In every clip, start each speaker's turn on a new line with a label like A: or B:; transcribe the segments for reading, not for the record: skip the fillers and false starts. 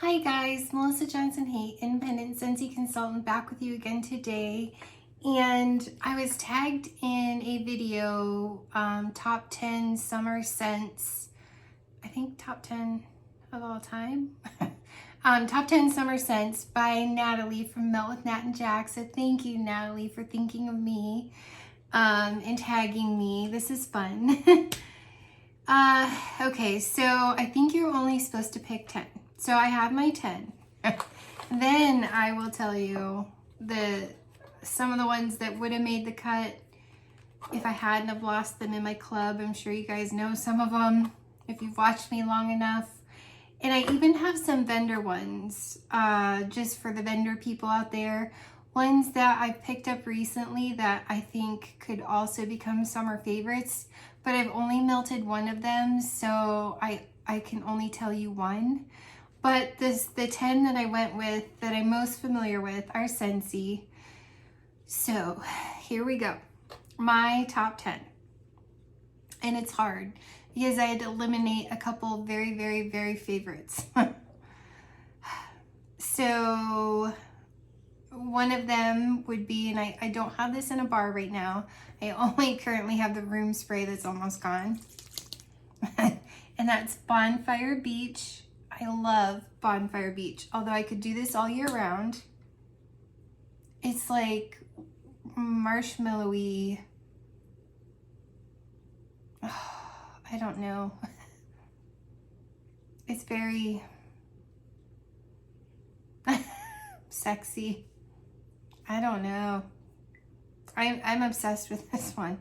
A: Hi guys, Melissa Johnson Haight, independent Scentsy consultant, back with you again today. And I was tagged in a video, top 10 summer scents, I think top 10 of all time. Top 10 summer scents by Natalie from Melt with Nat and Jack. So thank you, Natalie, for thinking of me and tagging me. This is fun. Okay, so I think you're only supposed to pick 10. So I have my 10. Then I will tell you some of the ones that would have made the cut if I hadn't have lost them in my club. I'm sure you guys know some of them if you've watched me long enough. And I even have some vendor ones, just for the vendor people out there. Ones that I've picked up recently that I think could also become summer favorites, but I've only melted one of them, so I can only tell you one. But the 10 that I went with, that I'm most familiar with, are Scentsy. So here we go. My top 10. And it's hard because I had to eliminate a couple very, very, very favorites. So one of them would be, and I don't have this in a bar right now. I only currently have the room spray that's almost gone. And that's Bonfire Beach. I love Bonfire Beach, although I could do this all year round. It's like marshmallowy. Oh, I don't know. It's very sexy. I don't know. I'm obsessed with this one.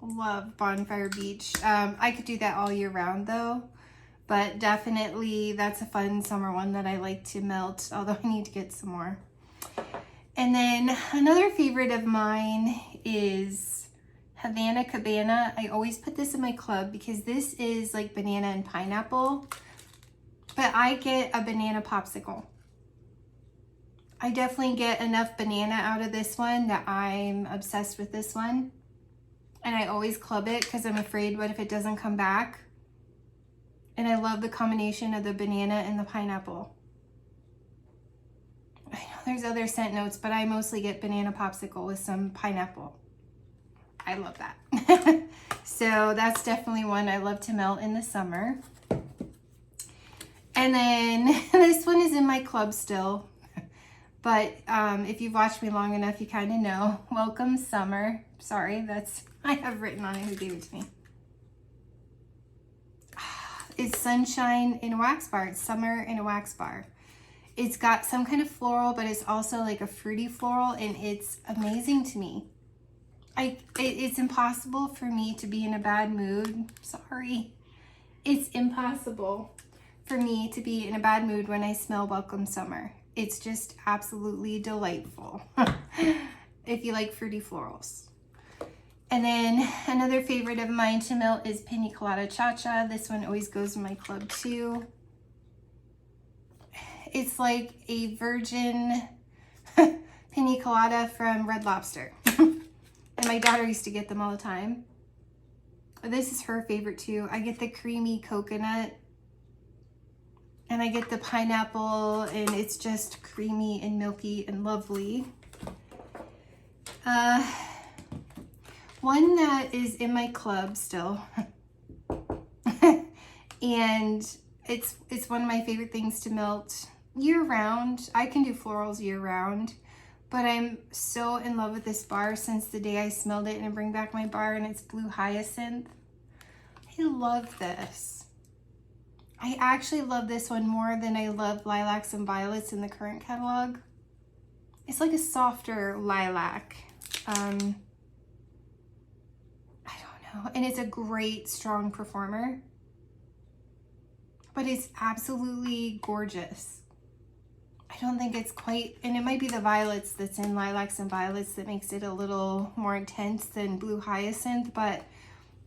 A: Love Bonfire Beach. I could do that all year round though, but definitely that's a fun summer one that I like to melt, although I need to get some more. And then another favorite of mine is Havana Cabana. I always put this in my club because this is like banana and pineapple, but I get a banana popsicle. I definitely get enough banana out of this one that I'm obsessed with this one. And I always club it because I'm afraid what if it doesn't come back. And I love the combination of the banana and the pineapple. I know there's other scent notes, but I mostly get banana popsicle with some pineapple. I love that. So that's definitely one I love to melt in the summer. And then this one is in my club still. But if you've watched me long enough, you kind of know. Welcome Summer. Sorry, I have written on it who gave it to me. It's Sunshine in a Wax Bar. It's Summer in a Wax Bar. It's got some kind of floral, but it's also like a fruity floral, and it's amazing to me. It's impossible for me to be in a bad mood. Sorry. It's impossible for me to be in a bad mood when I smell Welcome Summer. It's just absolutely delightful if you like fruity florals. And then another favorite of mine to melt is Pina Colada Cha-Cha. This one always goes in my club too. It's like a virgin Pina Colada from Red Lobster. And my daughter used to get them all the time. This is her favorite too. I get the creamy coconut. And I get the pineapple, and it's just creamy and milky and lovely. One that is in my club still. And it's one of my favorite things to melt year round. I can do florals year round, but I'm so in love with this bar since the day I smelled it, and I bring back my bar, and it's Blue Hyacinth. I love this. I actually love this one more than I love Lilacs and Violets in the current catalog. It's like a softer lilac. I don't know. And it's a great, strong performer. But it's absolutely gorgeous. I don't think it's quite, and it might be the violets that's in Lilacs and Violets that makes it a little more intense than Blue Hyacinth. But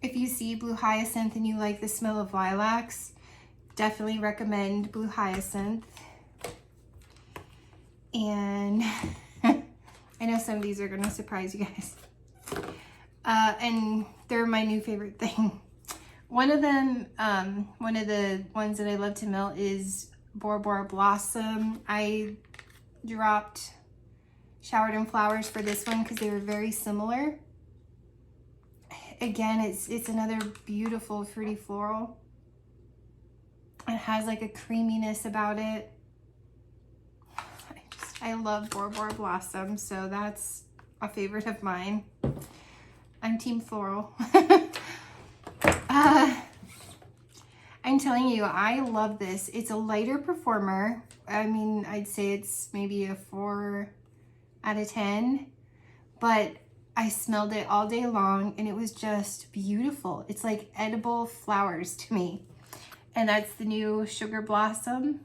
A: if you see Blue Hyacinth and you like the smell of lilacs, definitely recommend Blue Hyacinth. And I know some of these are gonna surprise you guys. And they're my new favorite thing. One of them, one of the ones that I love to melt is Bora Bora Blossom. I dropped Showered in Flowers for this one because they were very similar. Again, it's another beautiful fruity floral. It has like a creaminess about it. I love Bora Bora Blossom, so that's a favorite of mine. I'm team floral. I'm telling you, I love this. It's a lighter performer. I mean, I'd say it's maybe a 4 out of 10, but I smelled it all day long and it was just beautiful. It's like edible flowers to me. And that's the new Sugar Blossom.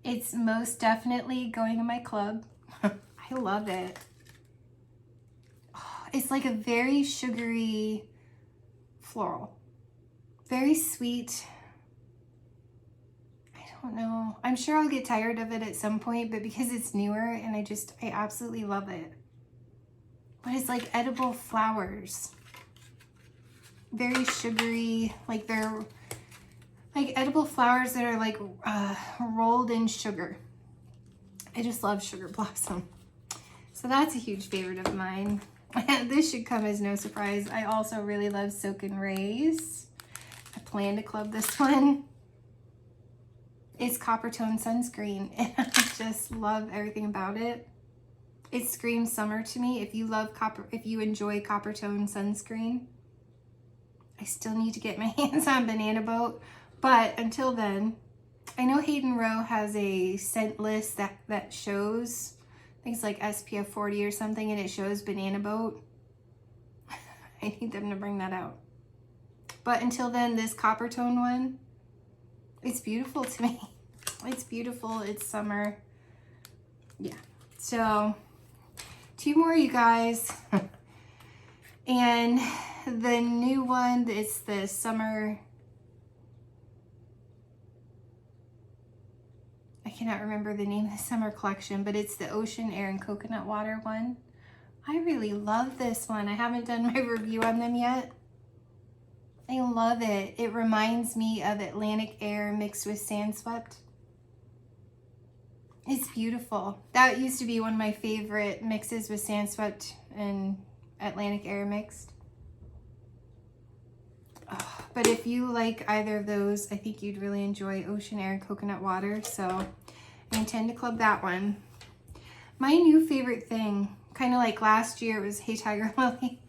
A: It's most definitely going in my club. I love it. Oh, it's like a very sugary floral. Very sweet. I don't know. I'm sure I'll get tired of it at some point, but because it's newer and I absolutely love it. But it's like edible flowers. Very sugary, like they're like edible flowers that are like rolled in sugar. I just love Sugar Blossom. So that's a huge favorite of mine. This should come as no surprise. I also really love Soak and Raise. I plan to club this one. It's Copper Tone Sunscreen and I just love everything about it. It screams summer to me. If you enjoy Copper Tone Sunscreen, I still need to get my hands on Banana Boat. But until then, I know Hayden Rowe has a scent list that shows things like SPF 40 or something, and it shows Banana Boat. I need them to bring that out. But until then, this Copper Tone one, it's beautiful to me. It's beautiful. It's summer. Yeah. So 2 more, you guys. And the new one, it's the summer. I cannot remember the name of the summer collection, but it's the Ocean Air and Coconut Water one. I really love this one. I haven't done my review on them yet. I love it. It reminds me of Atlantic Air mixed with Sand Swept. It's beautiful. That used to be one of my favorite mixes with Sand Swept and Atlantic Air mixed. Oh, but if you like either of those, I think you'd really enjoy Ocean Air and Coconut Water. So I intend to club that one. My new favorite thing, kind of like last year, it was Hey Tiger Lily.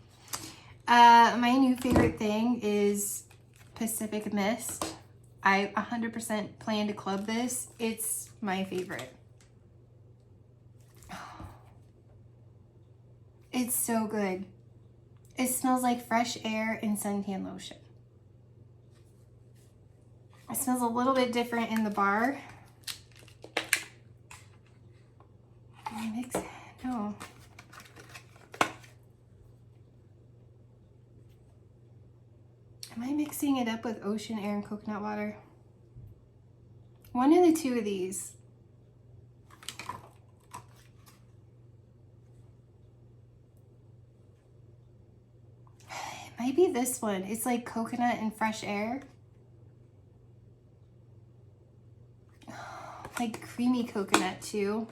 A: My new favorite thing is Pacific Mist. I 100% plan to club this. It's my favorite. It's so good. It smells like fresh air and suntan lotion. It smells a little bit different in the bar. Mix it. No. Am I mixing it up with Ocean Air and Coconut Water? One of the 2 of these. It might be this one. It's like coconut and fresh air. Like creamy coconut too.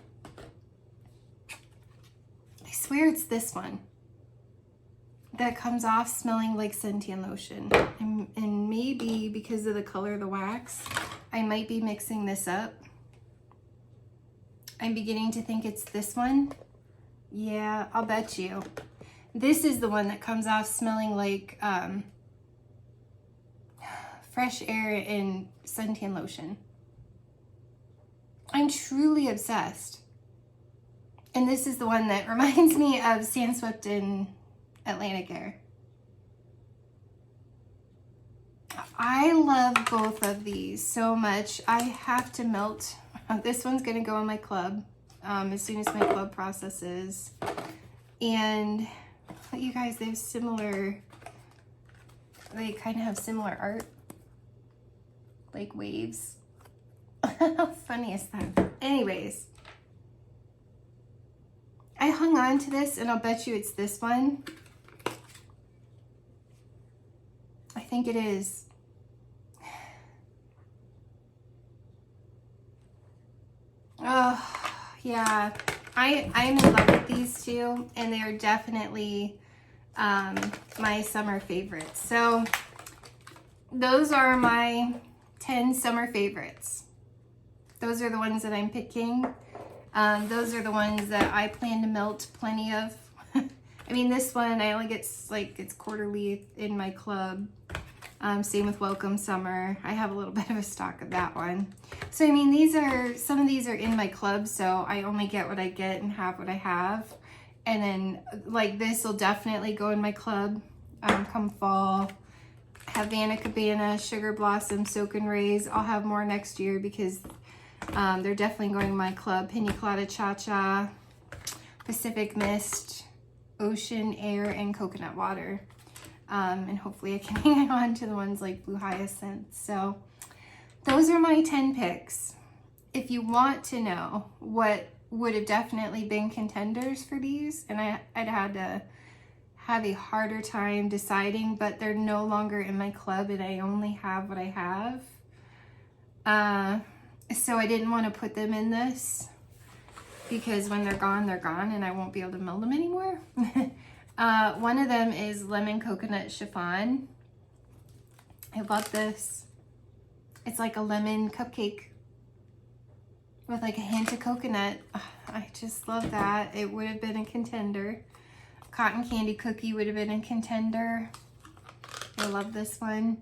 A: I swear it's this one that comes off smelling like suntan lotion. And maybe because of the color of the wax, I might be mixing this up. I'm beginning to think it's this one. Yeah, I'll bet you. This is the one that comes off smelling like fresh air and suntan lotion. I'm truly obsessed. And this is the one that reminds me of Sand Swept in Atlantic Air. I love both of these so much. I have to melt. This one's gonna go in my club as soon as my club processes. And you guys, they kind of have similar art, like waves. How funny is that? Anyways, I hung on to this and I'll bet you it's this one. I think it is. Oh, yeah. I'm in love with these two, and they are definitely my summer favorites. So those are my 10 summer favorites. Those are the ones that I'm picking. Those are the ones that I plan to melt plenty of. I mean, this one I only get like it's quarterly in my club. Same with Welcome Summer. I have a little bit of a stock of that one. So I mean, some of these are in my club, so I only get what I get and have what I have. And then like this will definitely go in my club come fall. Havana Cabana, Sugar Blossom, Soak and Raise. I'll have more next year because they're definitely going to my club. Pina Colada Cha Cha, Pacific Mist, Ocean Air, and Coconut Water. And hopefully I can hang on to the ones like Blue Hyacinth. So those are my 10 picks. If you want to know what would have definitely been contenders for these, and I'd had to have a harder time deciding, but they're no longer in my club and I only have what I have. So I didn't want to put them in this because when they're gone and I won't be able to melt them anymore. One of them is Lemon Coconut Chiffon. I love this. It's like a lemon cupcake with like a hint of coconut. I just love that. It would have been a contender. Cotton Candy Cookie would have been a contender. I love this one.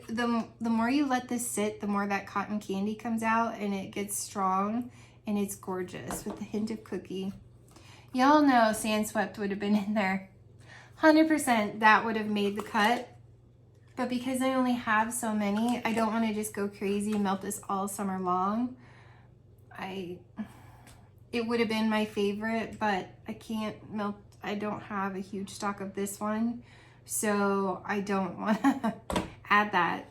A: The more you let this sit, the more that cotton candy comes out and it gets strong and it's gorgeous with a hint of cookie. Y'all know Sand Swept would have been in there. 100% that would have made the cut. But because I only have so many, I don't want to just go crazy and melt this all summer long. It would have been my favorite, but I can't melt. I don't have a huge stock of this one, so I don't want to add that.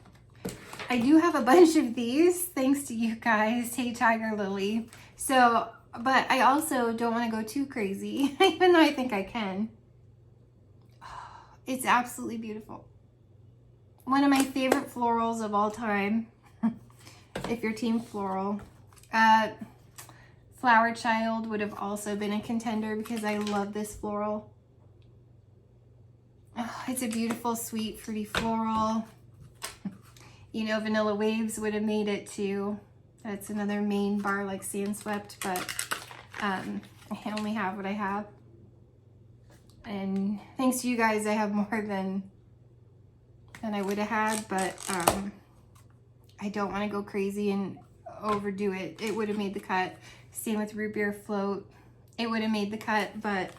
A: I do have a bunch of these, thanks to you guys. Hey, Tiger Lily. So, but I also don't want to go too crazy, even though I think I can. It's absolutely beautiful. One of my favorite florals of all time, if you're team floral. Flower Child would have also been a contender because I love this floral. Oh, it's a beautiful, sweet, fruity floral. You know, Vanilla Waves would have made it too. That's another main bar like Sand Swept, but I only have what I have. And thanks to you guys, I have more than I would have had, but I don't want to go crazy and overdo it. It would have made the cut. Same with Root Beer Float. It would have made the cut, but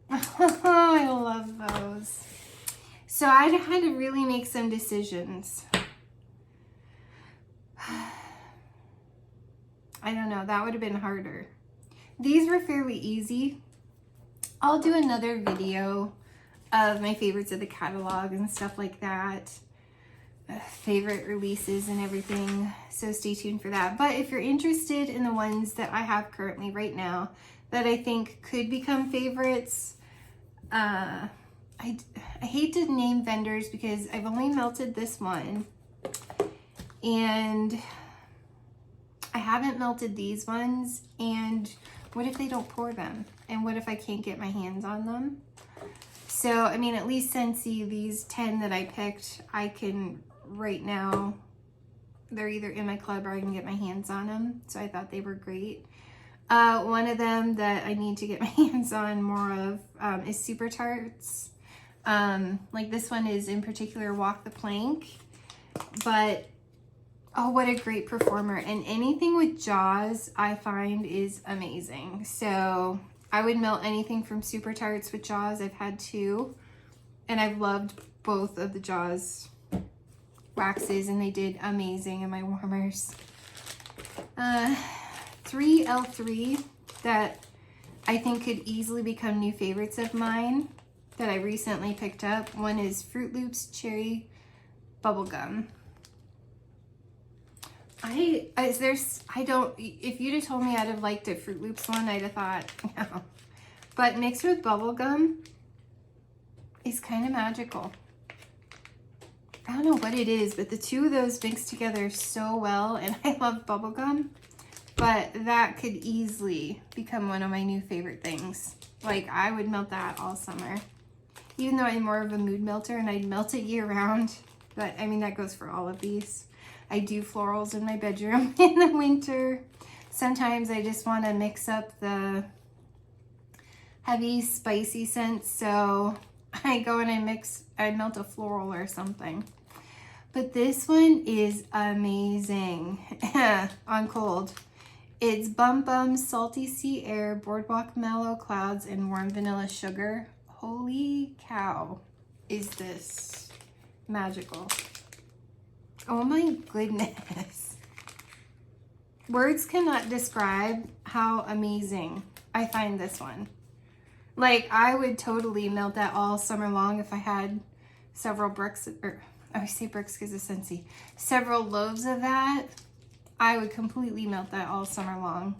A: I love those. So I had to really make some decisions. I don't know, that would have been harder. These were fairly easy. I'll do another video of my favorites of the catalog and stuff like that. Favorite releases and everything, so stay tuned for that. But if you're interested in the ones that I have currently right now that I think could become favorites, I hate to name vendors because I've only melted this one and I haven't melted these ones, and what if they don't pour them, and what if I can't get my hands on them? So I mean, at least Scentsy, these 10 that I picked, I can right now, they're either in my club or I can get my hands on them, so I thought they were great. One of them that I need to get my hands on more of is Super Tarts. Like this one is in particular Walk the Plank, but oh, what a great performer. And anything with Jaws I find is amazing. So I would melt anything from Super Tarts with Jaws. I've had 2 and I've loved both of the Jaws waxes and they did amazing in my warmers. 3L3 that I think could easily become new favorites of mine that I recently picked up. One is Fruit Loops Cherry Bubblegum. If you'd have told me I'd have liked a Fruit Loops one, I'd have thought, no. But mixed with bubblegum is kind of magical. I don't know what it is, but the two of those mix together so well, and I love bubblegum, but that could easily become one of my new favorite things. Like, I would melt that all summer. Even though I'm more of a mood melter and I'd melt it year round, but I mean, that goes for all of these. I do florals in my bedroom in the winter. Sometimes I just want to mix up the heavy, spicy scents, so I go and I melt a floral or something. But this one is amazing on cold. It's Bum Bum, Salty Sea Air, Boardwalk Mellow Clouds, and Warm Vanilla Sugar. Holy cow, is this magical. Oh my goodness. Words cannot describe how amazing I find this one. Like, I would totally melt that all summer long if I had several bricks, or I say bricks because of Scentsy, several loaves of that. I would completely melt that all summer long.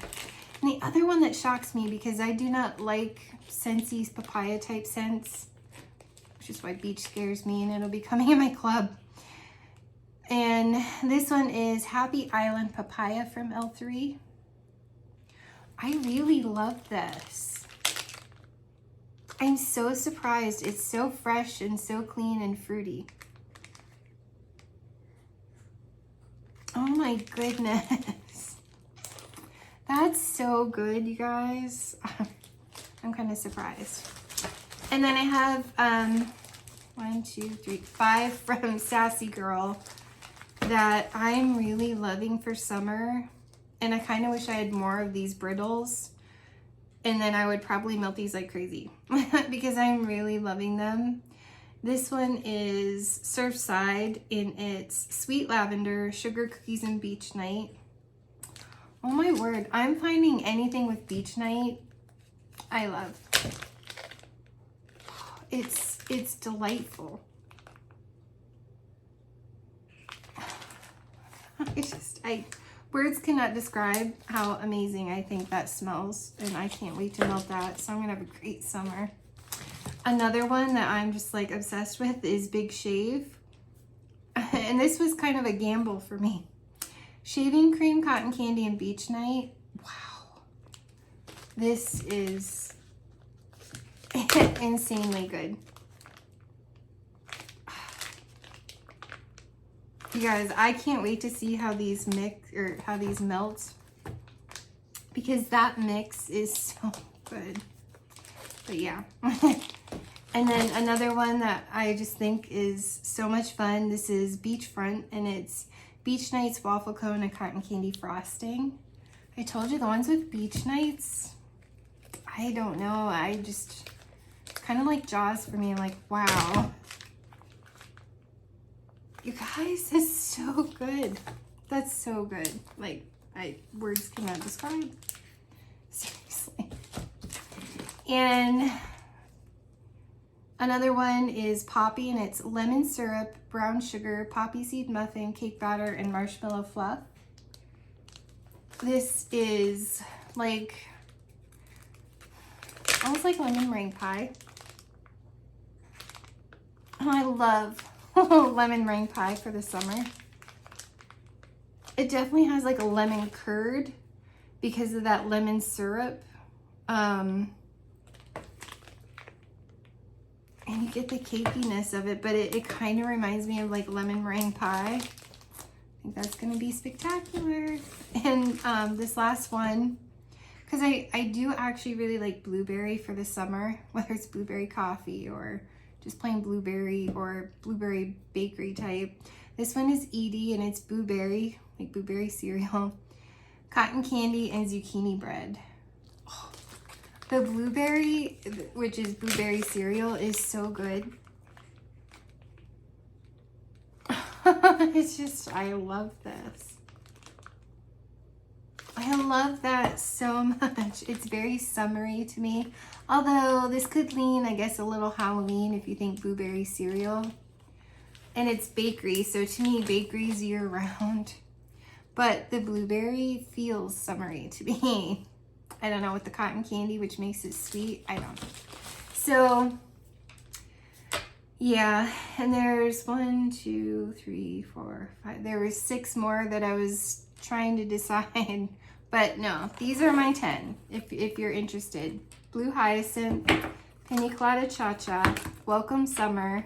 A: And the other one that shocks me, because I do not like Scentsy's papaya type scents, which is why beach scares me, and it'll be coming in my club. And this one is Happy Island Papaya from L3. I really love this. I'm so surprised. It's so fresh and so clean and fruity. Oh my goodness. That's so good, you guys. I'm kind of surprised. And then I have 5 from Sassy Girl that I'm really loving for summer. And I kind of wish I had more of these brittles. And then I would probably melt these like crazy because I'm really loving them. This one is Surfside, and it's Sweet Lavender, Sugar Cookies, and Beach Night. Oh my word, I'm finding anything with Beach Night I love. It's delightful. Words cannot describe how amazing I think that smells, and I can't wait to melt that. So I'm gonna have a great summer. Another one that I'm just like obsessed with is Big Shave. And this was kind of a gamble for me. Shaving Cream, Cotton Candy, and Beach Night. Wow. This is insanely good. You guys, I can't wait to see how these mix, or how these melt, because that mix is so good. But yeah. And then another one that I just think is so much fun. This is Beachfront, and it's Beach Nights, Waffle Cone, and Cotton Candy Frosting. I told you the ones with Beach Nights, I don't know. I just kind of like Jaws for me. I'm like, wow. You guys, that's so good. That's so good. Like, words cannot describe. Seriously. And another one is Poppy, and it's lemon syrup, brown sugar, poppy seed muffin, cake batter, and marshmallow fluff. This is like almost like lemon meringue pie. Oh, I love lemon meringue pie for the summer. It definitely has like a lemon curd because of that lemon syrup. And you get the cakiness of it, but it kind of reminds me of like lemon meringue pie. I think that's gonna be spectacular. And this last one, because I do actually really like blueberry for the summer, whether it's blueberry coffee or just plain blueberry or blueberry bakery type. This one is Edie, and it's blueberry, like blueberry cereal, cotton candy, and zucchini bread. Oh, the blueberry, which is blueberry cereal, is so good. It's just, I love this. I love that so much. It's very summery to me. Although this could lean, I guess, a little Halloween if you think blueberry cereal. And it's bakery, so to me, bakery's year round. But the blueberry feels summery to me. I don't know, with the cotton candy, which makes it sweet. I don't know. So, Yeah, and there's 1, 2, 3, 4, 5. There was 6 more that I was trying to decide. But no, these are my 10 if you're interested. Blue Hyacinth, Pina Colada Cha-Cha, Welcome Summer,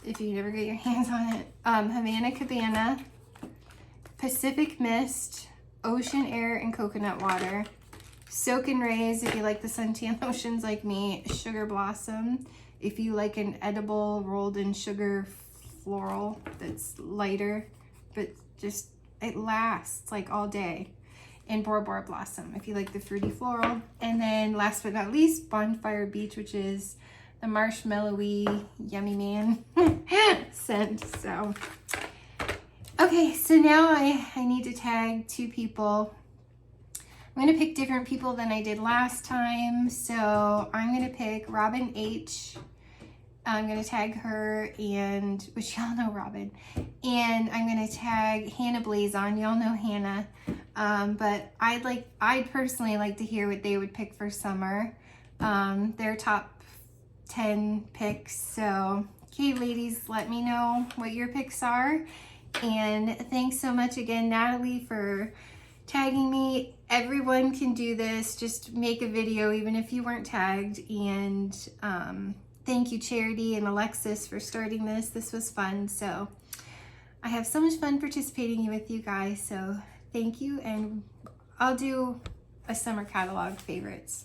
A: if you never get your hands on it, Havana Cabana, Pacific Mist, Ocean Air and Coconut Water, Soak and Raise if you like the suntan lotions like me, Sugar Blossom if you like an edible rolled in sugar floral that's lighter but just it lasts like all day, and Bora Bora Blossom if you like the fruity floral. And then last but not least, Bonfire Beach, which is the marshmallowy yummy man scent. So okay, so now I need to tag 2 people. I'm gonna pick different people than I did last time. So I'm gonna pick Robin H. I'm gonna tag her, and which y'all know Robin, and I'm gonna tag Hannah Blazon. Y'all know Hannah, but I'd personally like to hear what they would pick for summer, their top 10 picks. So okay, ladies, let me know what your picks are. And thanks so much again, Natalie, for tagging me. Everyone can do this. Just make a video even if you weren't tagged. And thank you, Charity and Alexis, for starting this. This was fun. So I have so much fun participating with you guys. So thank you. And I'll do a summer catalog favorites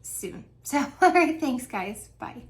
A: soon. So all right, thanks guys. Bye.